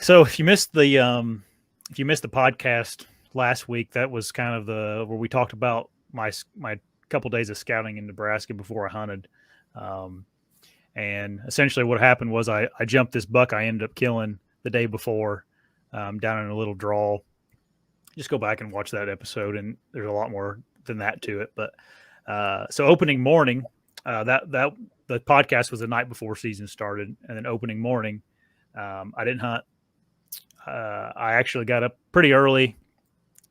So if you missed the podcast last week, that was kind of the where we talked about my couple days of scouting in Nebraska before I hunted. Um, and essentially, what happened was I jumped this buck I ended up killing the day before down in a little draw. Just go back and watch that episode, and there's a lot more than that to it. But so opening morning, that the podcast was the night before season started, and then opening morning, I didn't hunt. I actually got up pretty early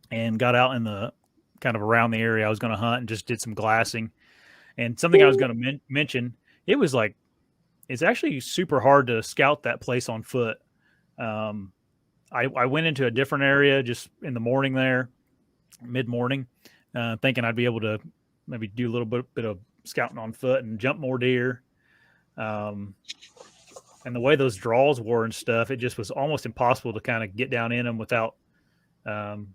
and got out in the kind of around the area I was going to hunt and just did some glassing. And something I was going to mention, it was like it's actually super hard to scout that place on foot. Um, I went into a different area just in the morning there, mid morning, thinking I'd be able to maybe do a little bit of scouting on foot and jump more deer. Um, and the way those draws were and stuff, it just was almost impossible to kind of get down in them without, um,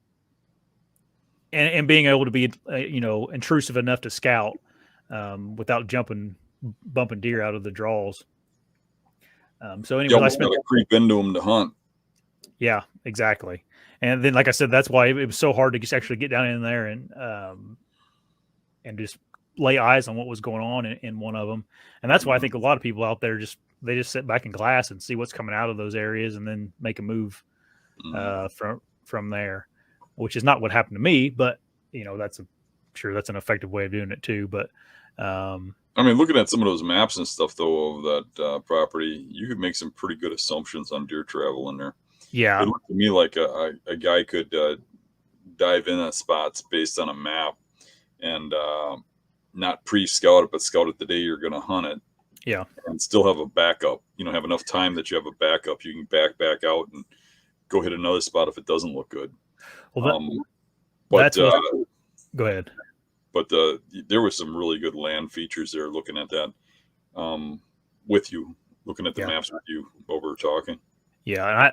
and being able to be, intrusive enough to scout without bumping deer out of the draws. So You anyways, I almost got spent, to creep into them to hunt. yeah, exactly. And then, like I said, that's why it was so hard to just actually get down in there and just lay eyes on what was going on in one of them. And that's why I think a lot of people out there they just sit back in glass and see what's coming out of those areas and then make a move from there, which is not what happened to me, but that's that's an effective way of doing it too. But I mean, looking at some of those maps and stuff though of that property, you could make some pretty good assumptions on deer travel in there. yeah, It looked to me like a guy could dive in at spots based on a map and not pre-scout it, but scout it the day you're going to hunt it. yeah, And still have a backup. Have enough time that you have a backup. You can back out and go hit another spot if it doesn't look good. well, But go ahead. But there was some really good land features there. Looking at that with you, looking at the maps with you while we were talking. Yeah, and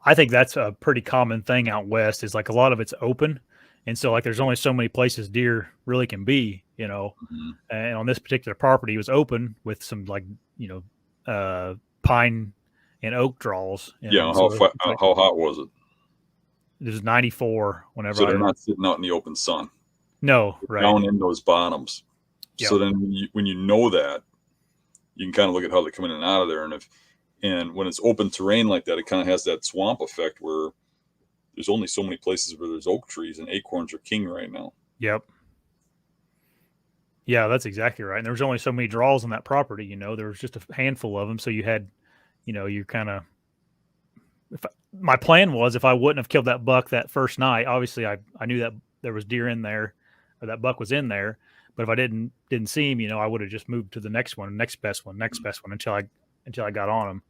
I think that's a pretty common thing out west. Is like a lot of it's open, and so like there's only so many places deer really can be. Mm-hmm. And on this particular property, it was open with some like pine and oak draws. Yeah, so how hot was it? It was 94 whenever. So they're not sitting out in the open sun. No, right. Down in those bottoms. Yep. So then when you know that, you can kind of look at how they're coming in and out of there. And when it's open terrain like that, it kind of has that swamp effect where there's only so many places where there's oak trees and acorns are king right now. Yep. Yeah, that's exactly right. And there was only so many draws on that property. There was just a handful of them. So you had, you kind of, my plan was if I wouldn't have killed that buck that first night, obviously I knew that there was deer in there, or that buck was in there. But if I didn't see him, I would have just moved to the next best one until I got on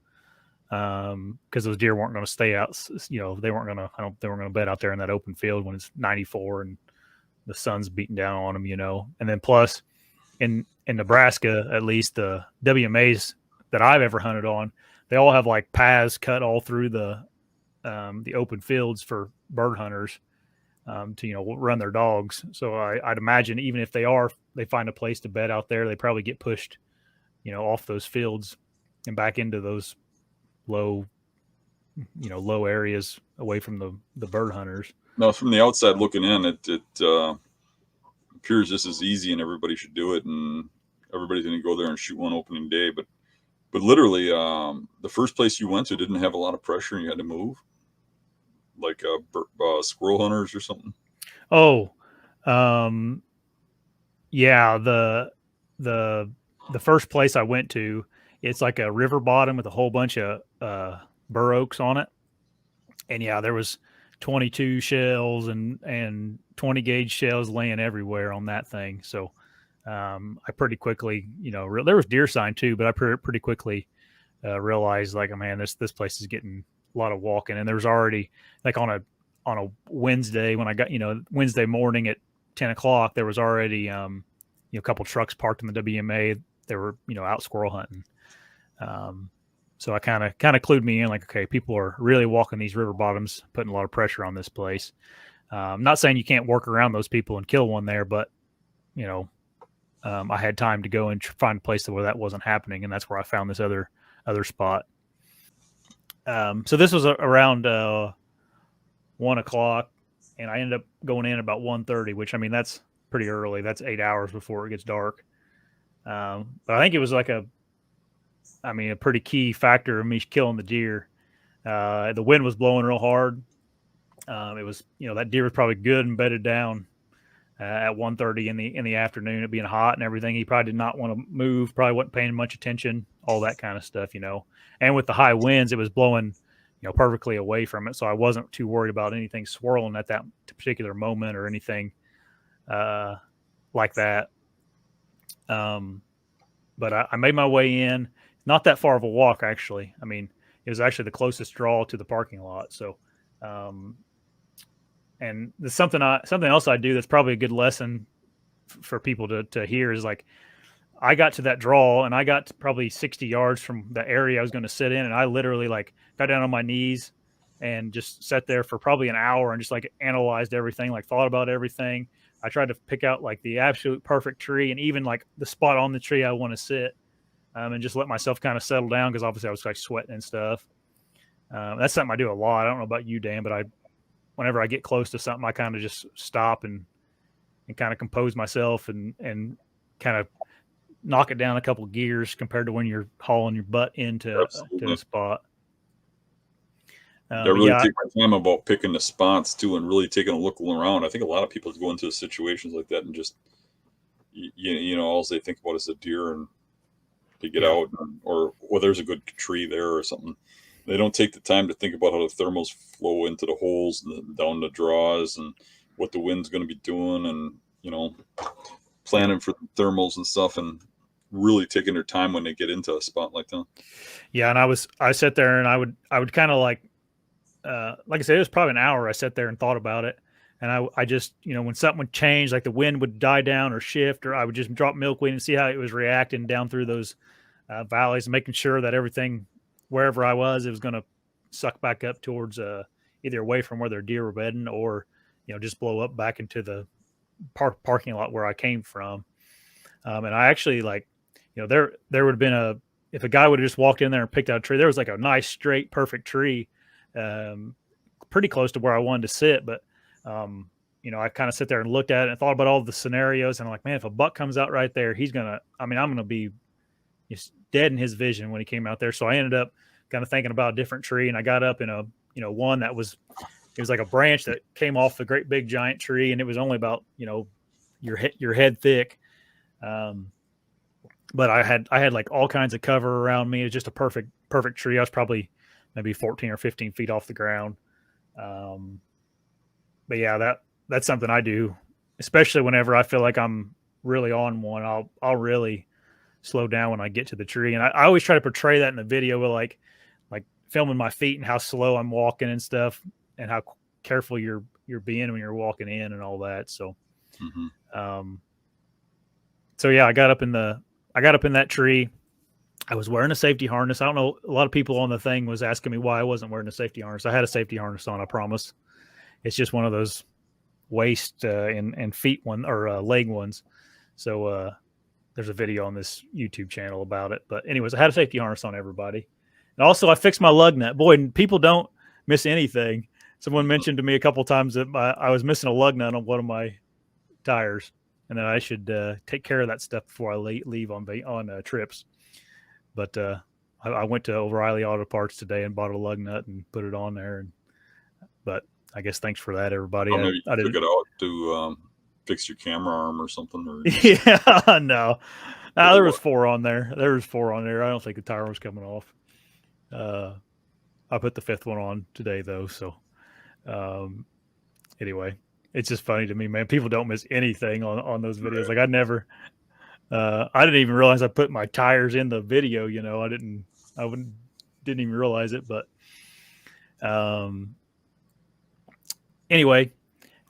him. Because those deer weren't going to stay out. They weren't going to bed out there in that open field when it's 94 and the sun's beating down on them. And then plus in Nebraska, at least the WMAs that I've ever hunted on, they all have like paths cut all through the open fields for bird hunters to run their dogs. So I'd imagine even if they find a place to bed out there, they probably get pushed off those fields and back into those low areas away from the bird hunters. Now, from the outside looking in, it appears just as easy, and everybody should do it, and everybody's going to go there and shoot one opening day. But literally, the first place you went to didn't have a lot of pressure, and you had to move, like squirrel hunters or something. Oh, yeah. The first place I went to, it's like a river bottom with a whole bunch of bur oaks on it, and yeah, there was 22 shells and 20 gauge shells laying everywhere on that thing. So I pretty quickly, there was deer sign too, but I pretty quickly realized like, oh man, this place is getting a lot of walking. And there was already like on a Wednesday when I got, Wednesday morning at 10 o'clock, there was already a couple trucks parked in the WMA. They were, out squirrel hunting. So I kind of clued me in like, okay, people are really walking these river bottoms, putting a lot of pressure on this place. I'm not saying you can't work around those people and kill one there, but I had time to go and find a place where that wasn't happening. And that's where I found this other spot. So this was around 1 o'clock, and I ended up going in about 1:30, which I mean that's pretty early. That's 8 hours before it gets dark. But I think it was like a pretty key factor of me killing the deer. The wind was blowing real hard. It was, that deer was probably good and bedded down at 1:30 in the afternoon. It being hot and everything. He probably did not want to move. Probably wasn't paying much attention. All that kind of stuff. And with the high winds, it was blowing, perfectly away from it. So I wasn't too worried about anything swirling at that particular moment or anything like that. But I made my way in. Not that far of a walk, actually. I mean, it was actually the closest draw to the parking lot. So, and there's something else I do that's probably a good lesson for people to hear is like, I got to that draw and I got to probably 60 yards from the area I was going to sit in. And I literally like got down on my knees and just sat there for probably an hour and just like analyzed everything, like thought about everything. I tried to pick out like the absolute perfect tree and even like the spot on the tree I want to sit, and just let myself kind of settle down because obviously I was like sweating and stuff. That's something I do a lot. I don't know about you, Dan, but whenever I get close to something, I kind of just stop and kind of compose myself and kind of knock it down a couple of gears compared to when you're hauling your butt into to a spot. I really take my time about picking the spots too, and really taking a look around. I think a lot of people go into situations like that and just, all they think about is the deer and they get out, or there's a good tree there or something. They don't take the time to think about how the thermals flow into the holes and down the draws and what the wind's going to be doing, and planning for the thermals and stuff, and really taking their time when they get into a spot like that. Yeah, and I sat there and I would kind of like I said, it was probably an hour. I sat there and thought about it, and I just when something would change, like the wind would die down or shift, or I would just drop milkweed and see how it was reacting down through those valleys, making sure that everything wherever I was, it was going to suck back up towards either away from where their deer were bedding, or just blow up back into the parking lot where I came from. And I actually there would have been if a guy would have just walked in there and picked out a tree, there was like a nice straight perfect tree, pretty close to where I wanted to sit, but I kind of sit there and looked at it and thought about all the scenarios, and I'm like, man, if a buck comes out right there, I'm gonna be just dead in his vision when he came out there. So I ended up kind of thinking about a different tree, and I got up in a one that was, it was like a branch that came off the great big giant tree, and it was only about your head thick. But I had like all kinds of cover around me. It was just a perfect tree. I was probably maybe 14 or 15 feet off the ground. But yeah, that's something I do, especially whenever I feel like I'm really on one. I'll really slow down when I get to the tree. And I always try to portray that in the video with like filming my feet and how slow I'm walking and stuff, and how careful you're being when you're walking in and all that. So, so yeah, I got up in that tree. I was wearing a safety harness. I don't know. A lot of people on the thing was asking me why I wasn't wearing a safety harness. I had a safety harness on, I promise. It's just one of those waist and feet one or leg ones. So there's a video on this YouTube channel about it. But anyways, I had a safety harness on, everybody. And also I fixed my lug nut. Boy, people don't miss anything. Someone mentioned to me a couple times that I was missing a lug nut on one of my tires, and that I should take care of that stuff before I leave on trips. But I went to O'Reilly Auto Parts today and bought a lug nut and put it on there. But I guess thanks for that, everybody. Maybe you took it out to fix your camera arm or something. Or yeah, no. There was 4 on there. I don't think the tire was coming off. I put the 5th one on today, though. So anyway, it's just funny to me, man. People don't miss anything on those videos. Like I didn't even realize I put my tires in the video. I didn't even realize it. But anyway,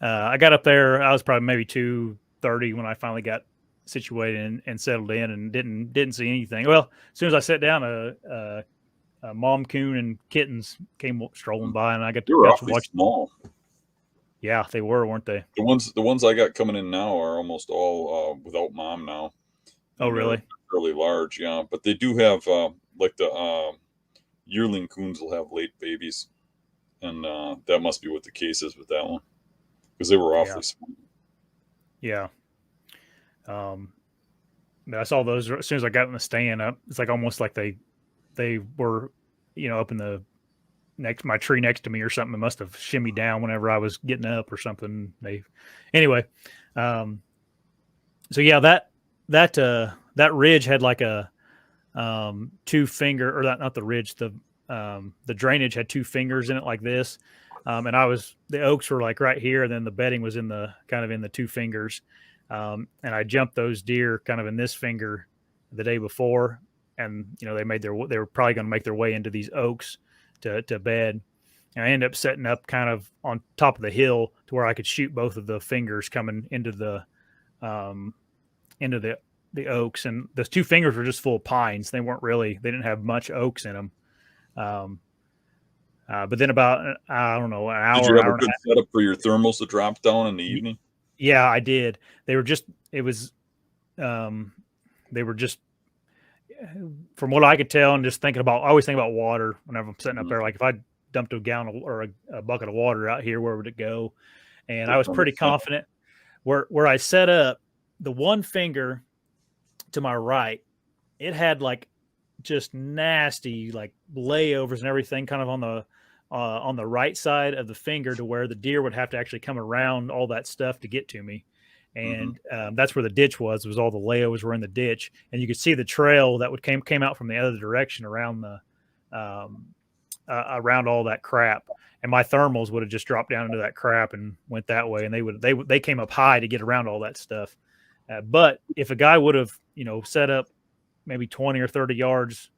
I got up there. I was probably maybe 2:30 when I finally got situated and settled in, and didn't see anything. Well, as soon as I sat down, a mom coon and kittens came strolling by, and I got to watch. Small. Yeah, they were, weren't they? The ones I got coming in now are almost all without mom now. Oh, really? They're really large, yeah. But they do have like the yearling coons will have late babies, and that must be what the case is with that one, because they were Yeah. awfully small. Yeah. But I saw those as soon as I got in the stand. It's like almost like they were, up in the my tree next to me or something. It must have shimmied down whenever I was getting up or something. Anyway. So yeah, that ridge had like a two finger, or not the ridge, the drainage had two fingers in it like this. And the oaks were like right here, and then the bedding was in the two fingers. And I jumped those deer kind of in this finger the day before, and they they were probably going to make their way into these oaks to bed. And I ended up setting up kind of on top of the hill to where I could shoot both of the fingers coming into the oaks, and the two fingers were just full of pines. They didn't have much oaks in them. But then about, I don't know, an hour. Did you have hour a good setup for your thermals to drop down in the evening? Yeah, I did. They were just, it was, they were just, from what I could tell, and just I always think about water whenever I'm sitting up there. Like if I dumped a gallon or a bucket of water out here, where would it go? And I was pretty confident where I set up. The one finger to my right, it had like just nasty like layovers and everything kind of on the right side of the finger, to where the deer would have to actually come around all that stuff to get to me. And that's where the ditch was all the layovers were in the ditch, and you could see the trail that came out from the other direction around around all that crap. And my thermals would have just dropped down into that crap and went that way, and they came up high to get around all that stuff. But if a guy would have set up maybe 20 or 30 yards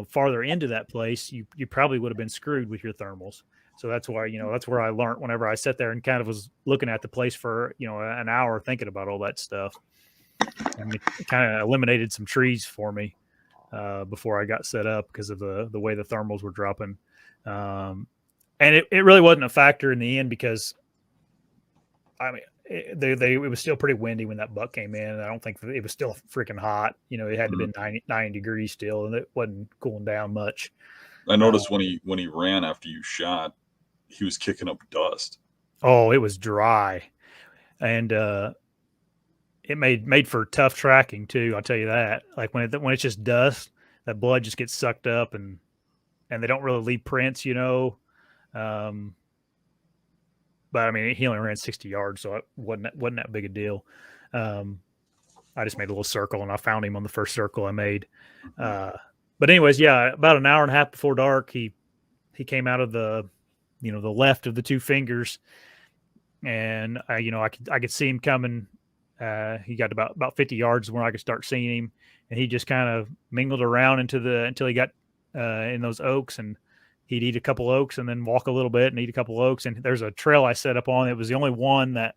farther into that place, you probably would have been screwed with your thermals. So that's why, that's where I learned whenever I sat there and kind of was looking at the place for, an hour thinking about all that stuff. And it kind of eliminated some trees for me before I got set up, because of the way the thermals were dropping. And it really wasn't a factor in the end, because I mean, it was still pretty windy when that buck came in. And I don't think it was still freaking hot. It had to have been 90 degrees still, and it wasn't cooling down much. I noticed when he ran after you shot, he was kicking up dust. Oh, it was dry, and it made for tough tracking too. I'll tell you that. Like when it's just dust, that blood just gets sucked up, and they don't really leave prints, But I mean, he only ran 60 yards, so it wasn't that big a deal. I just made a little circle, and I found him on the first circle I made. But anyways, yeah, about an hour and a half before dark, he came out of the left of the two fingers, and I could see him coming. He got about 50 yards where I could start seeing him, and he just kind of mingled around until he got in those oaks, and he'd eat a couple oaks and then walk a little bit and eat a couple oaks. And there's a trail I set up on. It was the only one that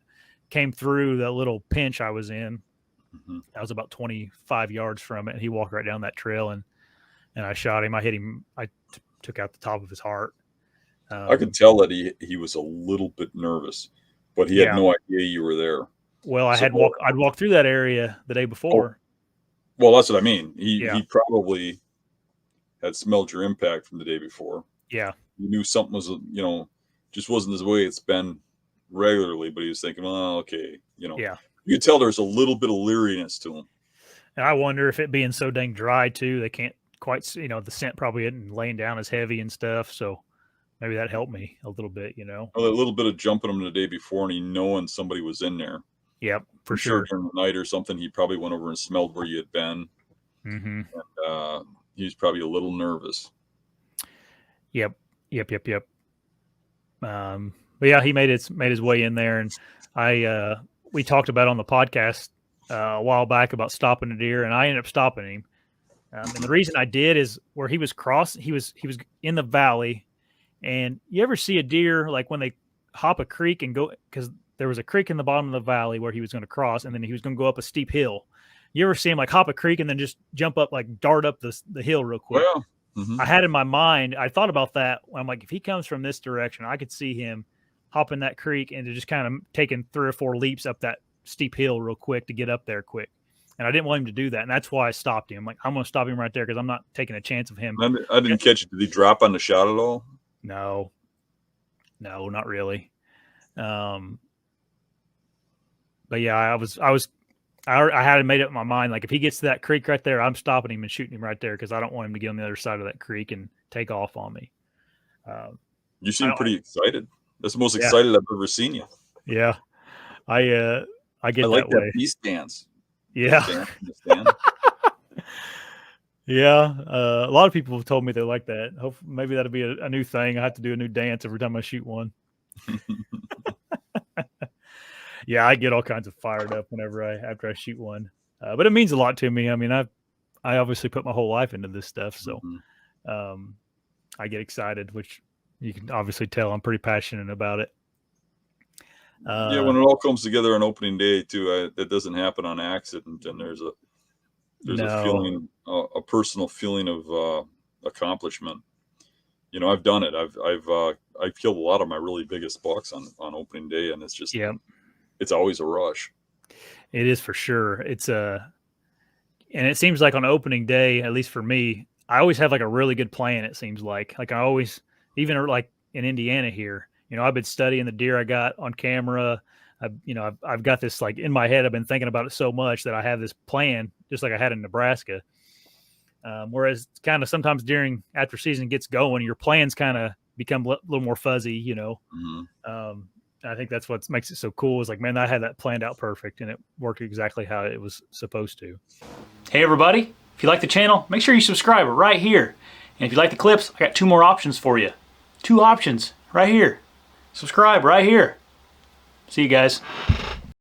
came through that little pinch I was in. I was about 25 yards from it, and he walked right down that trail, and I shot him. I hit him. I took out the top of his heart. I could tell that he was a little bit nervous, but he had no idea you were there. Well, I'd walked through that area the day before. Well, that's what I mean. He probably had smelled your impact from the day before. Yeah. He knew something was, just wasn't the way it's been regularly, but he was thinking, well, okay, Yeah. You could tell there's a little bit of leeriness to him. And I wonder if it being so dang dry too, they can't quite, the scent probably isn't laying down as heavy and stuff. So maybe that helped me a little bit, Well, a little bit of jumping him the day before, and he knowing somebody was in there. Yep, for sure. During the night or something, he probably went over and smelled where you had been. And he was probably a little nervous. Yep. But yeah, he made his way in there, and we talked about on the podcast a while back about stopping a deer, and I ended up stopping him. And the reason I did is where he was he was in the valley, and you ever see a deer like when they hop a creek and go, because there was a creek in the bottom of the valley where he was going to cross, and then he was going to go up a steep hill. You ever see him like hop a creek and then just jump up, like dart up the hill real quick? Well, I had in my mind, I thought about that. I'm like, if he comes from this direction, I could see him hopping that creek and just kind of taking 3 or 4 leaps up that steep hill real quick to get up there quick. And I didn't want him to do that. And that's why I stopped him. Like, I'm going to stop him right there because I'm not taking a chance of him. I didn't catch it. Did he drop on the shot at all? No, not really. But yeah, I had made up my mind. Like, if he gets to that creek right there, I'm stopping him and shooting him right there because I don't want him to get on the other side of that creek and take off on me. You seem pretty excited. That's the most excited I've ever seen you. Yeah, I get like that way. Peace dance. Yeah. Yeah. A lot of people have told me they like that. Hopefully, maybe that'll be a new thing. I have to do a new dance every time I shoot one. Yeah, I get all kinds of fired up after I shoot one. But it means a lot to me. I mean, I obviously put my whole life into this stuff, so I get excited, which you can obviously tell I'm pretty passionate about it. Yeah, when it all comes together on opening day too, that doesn't happen on accident, and there's a feeling, a personal feeling of accomplishment. You know, I've done it. I've killed a lot of my really biggest bucks on opening day, and it's just it's always a rush. It is for sure. And it seems like on opening day, at least for me, I always have like a really good plan. It seems like I always, even like in Indiana here, you know, I've been studying the deer I got on camera. I've got this like in my head. I've been thinking about it so much that I have this plan, just like I had in Nebraska. Whereas kind of sometimes after season gets going, your plans kind of become a little more fuzzy, you know. I think that's what makes it so cool is like, man, I had that planned out perfect and it worked exactly how it was supposed to. Hey, everybody. If you like the channel, make sure you subscribe right here. And if you like the clips, I got 2 more options for you. 2 options right here. Subscribe right here. See you guys.